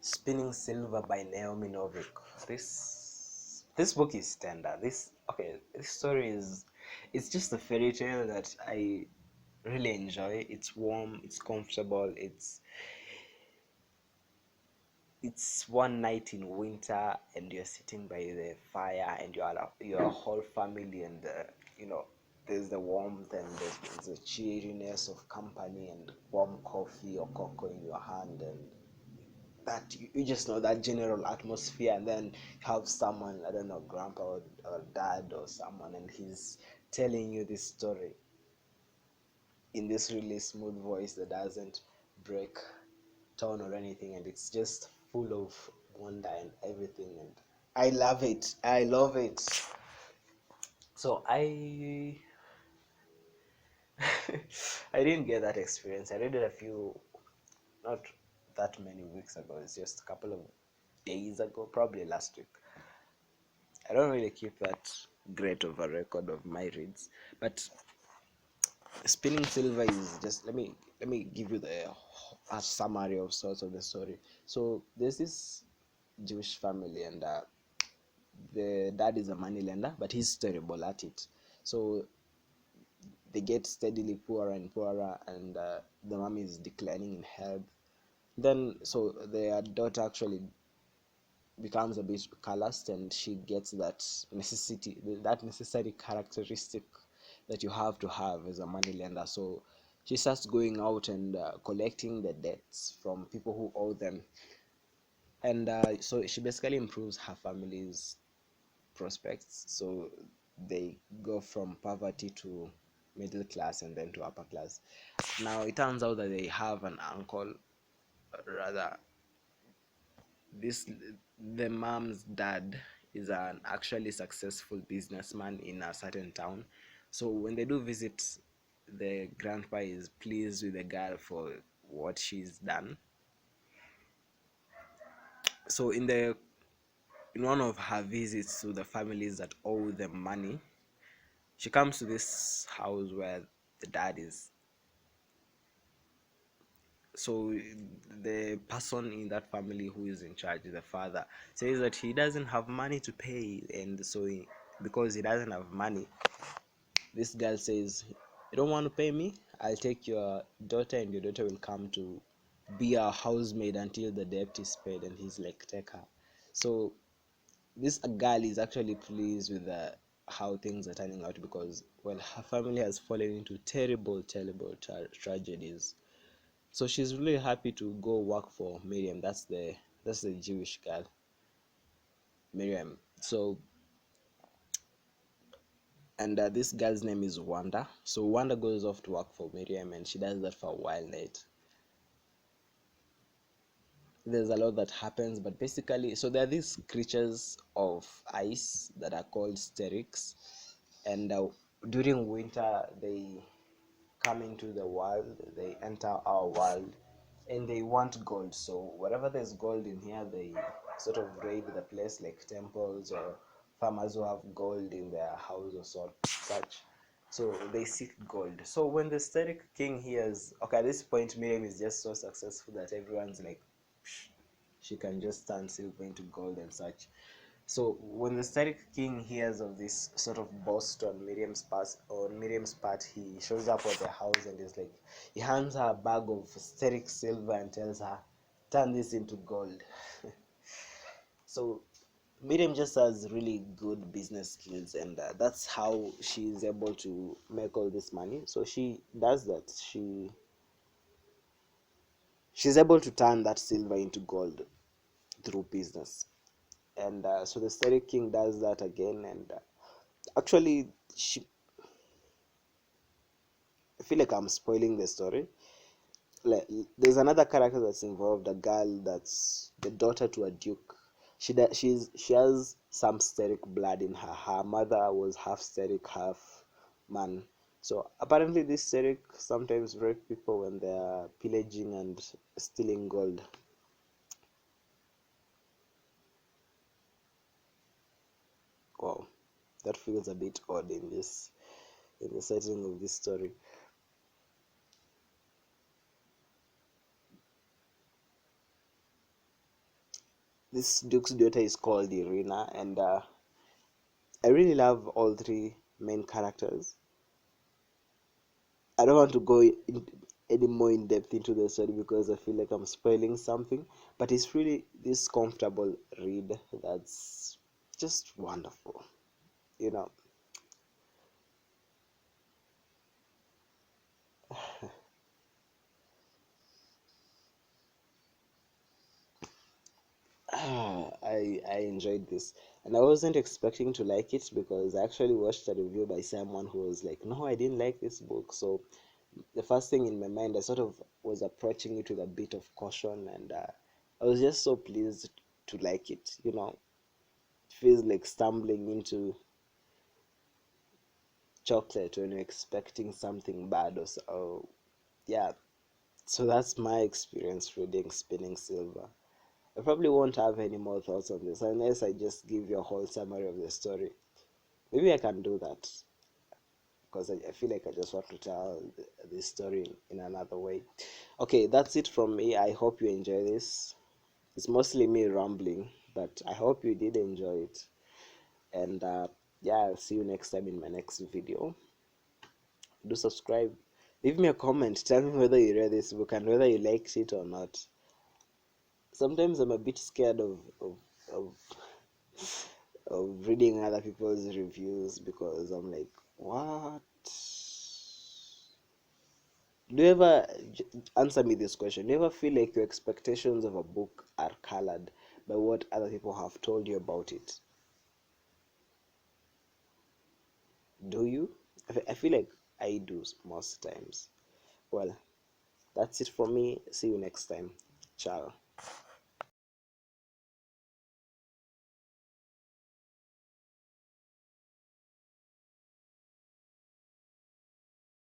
Spinning Silver by Naomi Novik. This book is tender. This story is, it's just a fairy tale that I really enjoy. It's warm, it's comfortable, it's one night in winter and you're sitting by the fire and your whole family, and you know there's the warmth and there's the cheeriness of company and warm coffee or cocoa in your hand, and that you just know that general atmosphere. And then you have someone, I don't know, grandpa or dad or someone, and he's telling you this story in this really smooth voice that doesn't break tone or anything, and it's just full of wonder and everything, and I love it. I love it. So I didn't get that experience. I read it a few, not that many weeks ago. It's just a couple of days ago, probably last week. I don't really keep that great of a record of my reads, but Spinning Silver is just, let me give you the a summary of sorts of the story. So there's this Jewish family, and the dad is a moneylender, but he's terrible at it. So they get steadily poorer and poorer, and the mom is declining in health. Then, so their daughter actually becomes a bit calloused, and she gets that necessary characteristic that you have to have as a money lender. So she starts going out and collecting the debts from people who owe them, and so she basically improves her family's prospects. So they go from poverty to middle class and then to upper class. Now it turns out that they have an uncle, rather this the mom's dad is an actually successful businessman in a certain town. So when they do visit, the grandpa is pleased with the girl for what she's done. So in one of her visits to the families that owe them money, she comes to this house where the dad is. So the person in that family who is in charge, the father, says that he doesn't have money to pay, and so because he doesn't have money, this girl says, you don't want to pay me, I'll take your daughter, and your daughter will come to be our housemaid until the debt is paid. And he's like, take her. So this girl is actually pleased with how things are turning out, because well, her family has fallen into terrible tragedies. So she's really happy to go work for Miriam. That's the Jewish girl, Miriam. So, and this girl's name is Wanda. So Wanda goes off to work for Miriam, and she does that for a while. There's a lot that happens, but basically, so there are these creatures of ice that are called Sterix, and during winter they come into the world, they enter our world, and they want gold. So wherever there's gold in here, they sort of raid the place, like temples or farmers who have gold in their house or such. So they seek gold. So when the Sterek king hears, okay, at this point Miriam is just so successful that everyone's like, "Psh, she can just turn silver into gold and such." So when the Static King hears of this sort of boast on Miriam's part, he shows up at the house and is like, he hands her a bag of Static silver and tells her, turn this into gold. So Miriam just has really good business skills, and that's how she is able to make all this money. So she does that. She's able to turn that silver into gold through business. And so the Static King does that again, and actually, I feel like I'm spoiling the story. Like, there's another character that's involved, a girl that's the daughter to a duke. She has some Steric blood in her. Her mother was half Steric, half man. So apparently, this Steric sometimes rape people when they are pillaging and stealing gold. Wow, that feels a bit odd in the setting of this story. this duke's daughter is called Irina, and I really love all three main characters. I don't want to go any more in depth into the story because I feel like I'm spoiling something, but it's really this comfortable read that's just wonderful. You know, I enjoyed this, and I wasn't expecting to like it because I actually watched a review by someone who was like, "No, I didn't like this book." So the first thing in my mind, I sort of was approaching it with a bit of caution, and I was just so pleased to like it. It feels like stumbling into chocolate when you're expecting something bad or so. Yeah, so that's my experience reading Spinning Silver. I probably won't have any more thoughts on this unless I just give you a whole summary of the story. Maybe I can do that because I feel like I just want to tell this story in another way. Okay, that's it from me. I hope you enjoy this. It's mostly me rambling, but I hope you did enjoy it. And yeah, I'll see you next time in my next video. Do subscribe. Leave me a comment. Tell me whether you read this book and whether you liked it or not. Sometimes I'm a bit scared of, of reading other people's reviews because I'm like, what? Do you ever answer me this question? Do you ever feel like your expectations of a book are colored by what other people have told you about it? Do you? I feel like I do most times. Well, that's it for me. See you next time. Ciao.